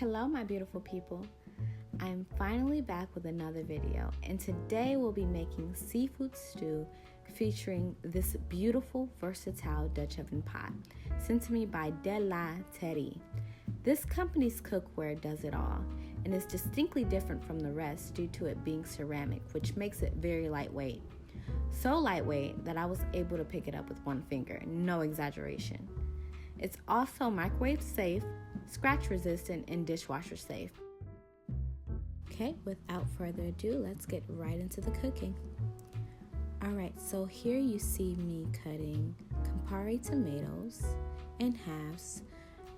Hello, my beautiful people. I'm finally back with another video, and today we'll be making seafood stew featuring this beautiful, versatile Dutch oven pot sent to me by Terre. This company's cookware does it all, and is distinctly different from the rest due to it being ceramic, which makes it very lightweight. So lightweight that I was able to pick it up with one finger, no exaggeration. It's also microwave safe, scratch resistant, and dishwasher safe. Okay, without further ado, let's get right into the cooking. Alright, so here you see me cutting Campari tomatoes in halves.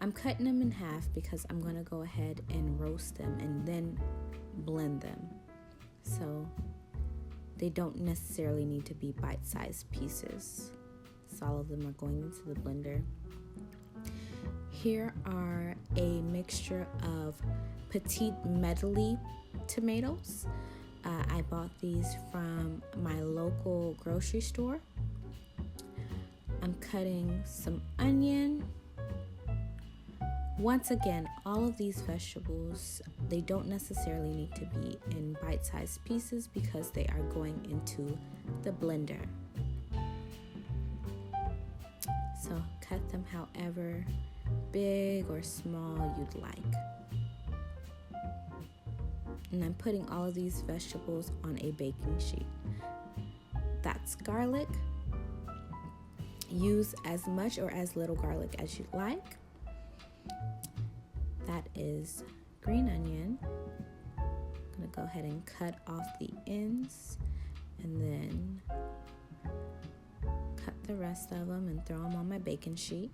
I'm cutting them in half because I'm going to go ahead and roast them and then blend them. So they don't necessarily need to be bite-sized pieces. So all of them are going into the blender. Here are a mixture of Petite Medley tomatoes. I bought these from my local grocery store. I'm cutting some onion. Once again, all of these vegetables, they don't necessarily need to be in bite-sized pieces because they are going into the blender. So cut them however big or small you'd like. And I'm putting all of these vegetables on a baking sheet. That's garlic. Use as much or as little garlic as you like. That is green onion. I'm going to go ahead and cut off the ends and then cut the rest of them and throw them on my baking sheet.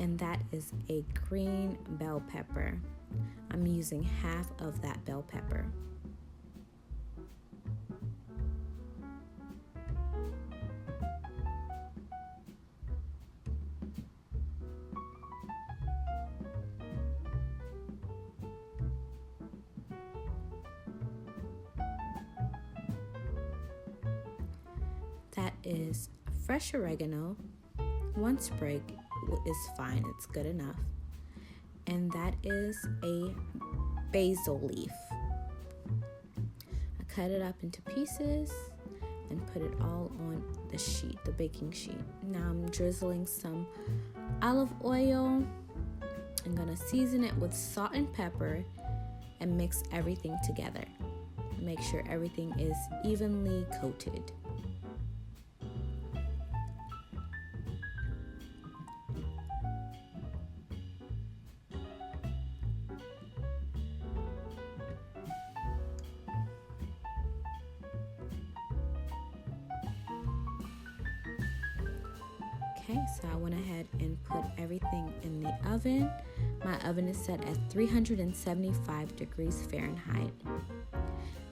And that is a green bell pepper. I'm using half of that bell pepper. That is fresh oregano. One sprig is fine, it's good enough. And that is a basil leaf. I cut it up into pieces and put it all on the sheet, the baking sheet. Now I'm drizzling some olive oil. I'm gonna season it with salt and pepper and mix everything together. Make sure everything is evenly coated. Okay, so I went ahead and put everything in the oven. My oven is set at 375 degrees Fahrenheit.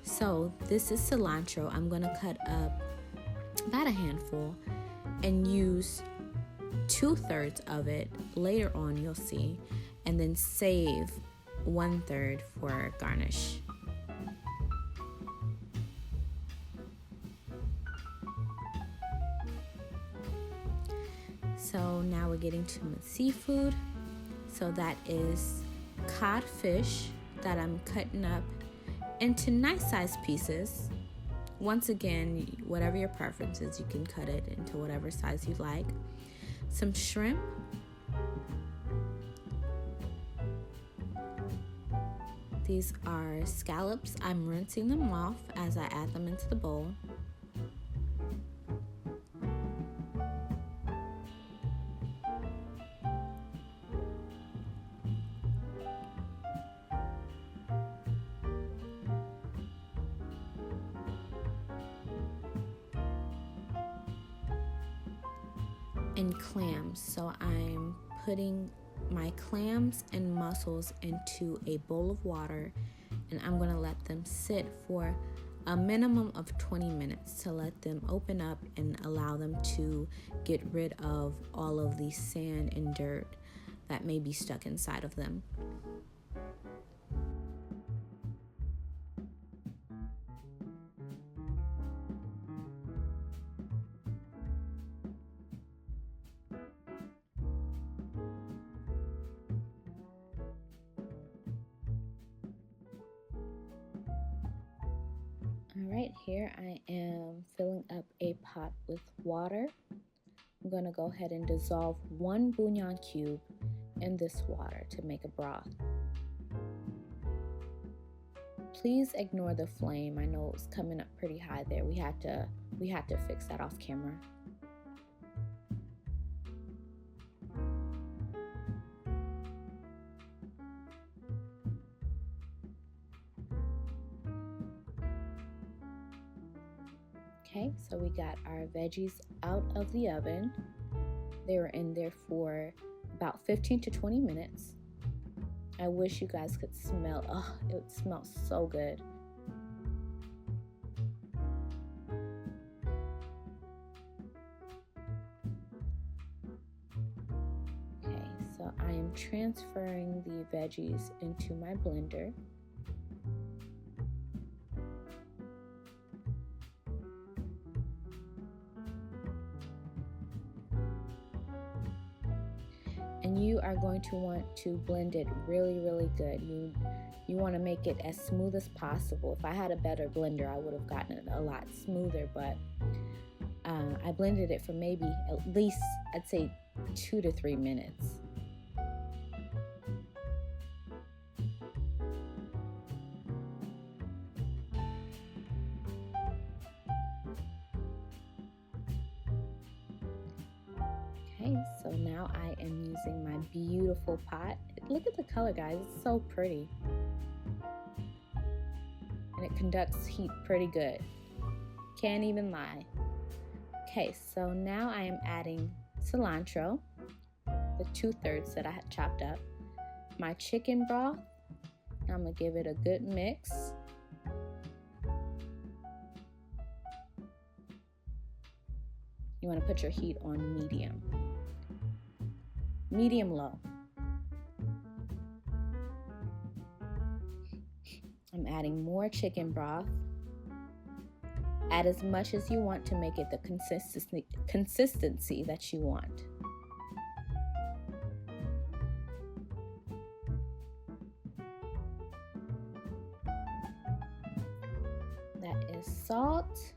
So this is cilantro. I'm going to cut up about a handful and use 2/3 of it. Later on you'll see. And then save 1/3 for garnish. So now we're getting to my seafood. So that is codfish that I'm cutting up into nice sized pieces. Once again, whatever your preference is, you can cut it into whatever size you like. Some shrimp. These are scallops. I'm rinsing them off as I add them into the bowl. And clams. So I'm putting my clams and mussels into a bowl of water, and I'm going to let them sit for a minimum of 20 minutes to let them open up and allow them to get rid of all of the sand and dirt that may be stuck inside of them. Alright, here I am filling up a pot with water. I'm going to go ahead and dissolve 1 bouillon cube in this water to make a broth. Please ignore the flame. I know it's coming up pretty high there. We had to fix that off camera. Okay, so we got our veggies out of the oven. They were in there for about 15 to 20 minutes. I wish you guys could smell, it smells so good. Okay, so I am transferring the veggies into my blender. And you are going to want to blend it really, really good. You want to make it as smooth as possible. If I had a better blender, I would have gotten it a lot smoother, but I blended it for maybe at least, I'd say 2 to 3 minutes. Okay, so now I am using my beautiful pot. Look at the color, guys. It's so pretty. And it conducts heat pretty good. Can't even lie. Okay, so now I am adding cilantro, the 2/3 that I had chopped up, my chicken broth. I'm gonna give it a good mix. You wanna put your heat on medium. Medium low. I'm adding more chicken broth. Add as much as you want to make it the consistency that you want. That is salt.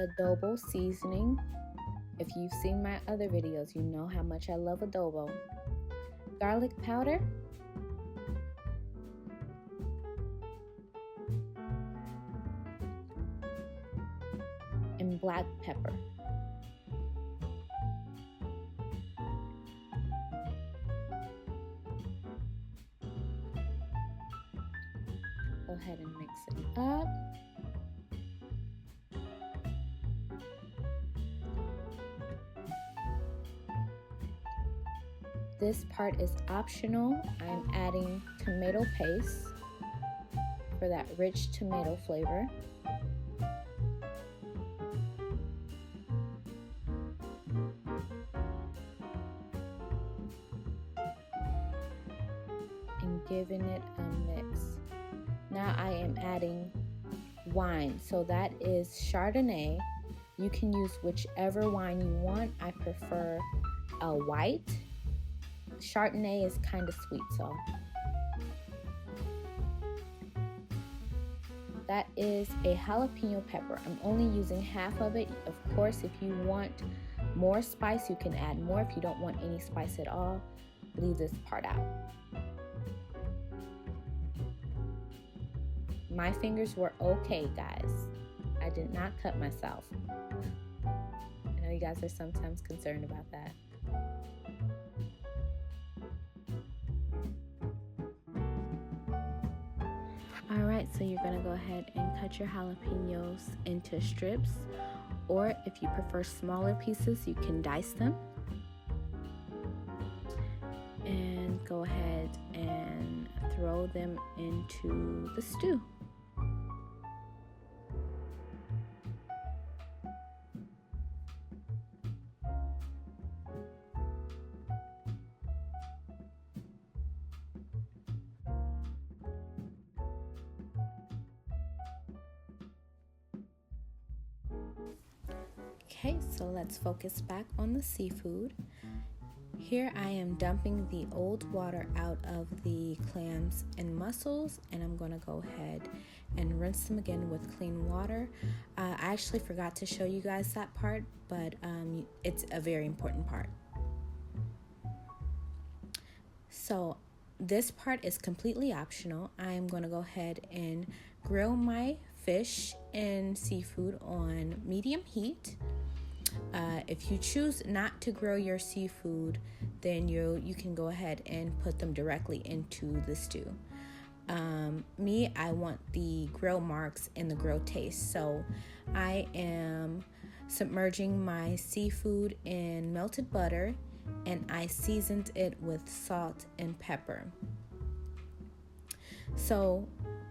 Adobo seasoning. If you've seen my other videos, you know how much I love adobo. Garlic powder. And black pepper. Go ahead and mix it up. This part is optional. I'm adding tomato paste for that rich tomato flavor. And giving it a mix. Now I am adding wine. So that is Chardonnay. You can use whichever wine you want. I prefer a white. Chardonnay is kind of sweet, so that is a jalapeno pepper. I'm only using half of it. Of course, if you want more spice, you can add more. If you don't want any spice at all, leave this part out. My fingers were okay, guys. I did not cut myself. I know you guys are sometimes concerned about that. Alright, so you're going to go ahead and cut your jalapenos into strips, or if you prefer smaller pieces, you can dice them. And go ahead and throw them into the stew. Okay, so let's focus back on the seafood. Here I am dumping the old water out of the clams and mussels, and I'm going to go ahead and rinse them again with clean water. I actually forgot to show you guys that part, but it's a very important part. So this part is completely optional. I am going to go ahead and grill my fish and seafood on medium heat. If you choose not to grill your seafood, then you can go ahead and put them directly into the stew. I want the grill marks and the grill taste, so I am submerging my seafood in melted butter, and I seasoned it with salt and pepper. So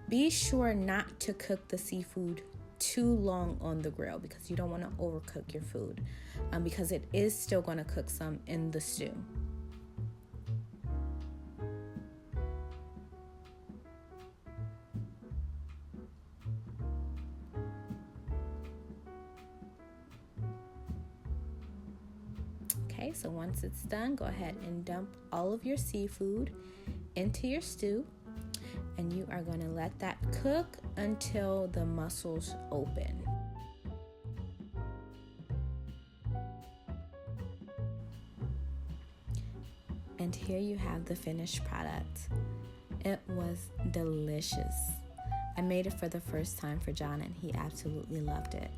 be sure not to cook the seafood too long on the grill, because you don't want to overcook your food, because it is still going to cook some in the stew. Okay, so once it's done, go ahead and dump all of your seafood into your stew, and you are going to let that cook until the mussels open. And here you have the finished product. It was delicious. I made it for the first time for John, and he absolutely loved it.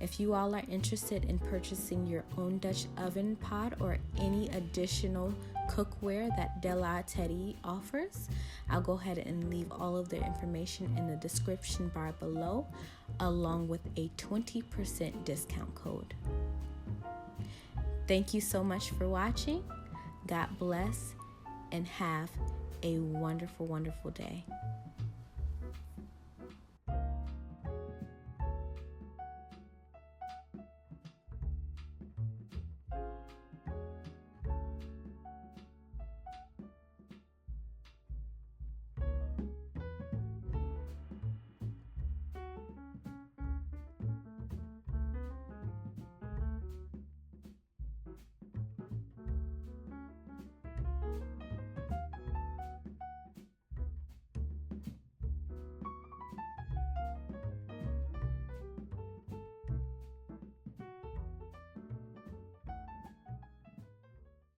If you all are interested in purchasing your own Dutch oven pot or any additional cookware that De La Teddy offers, I'll go ahead and leave all of their information in the description bar below, along with a 20% discount code. Thank you so much for watching. God bless, and have a wonderful, wonderful day.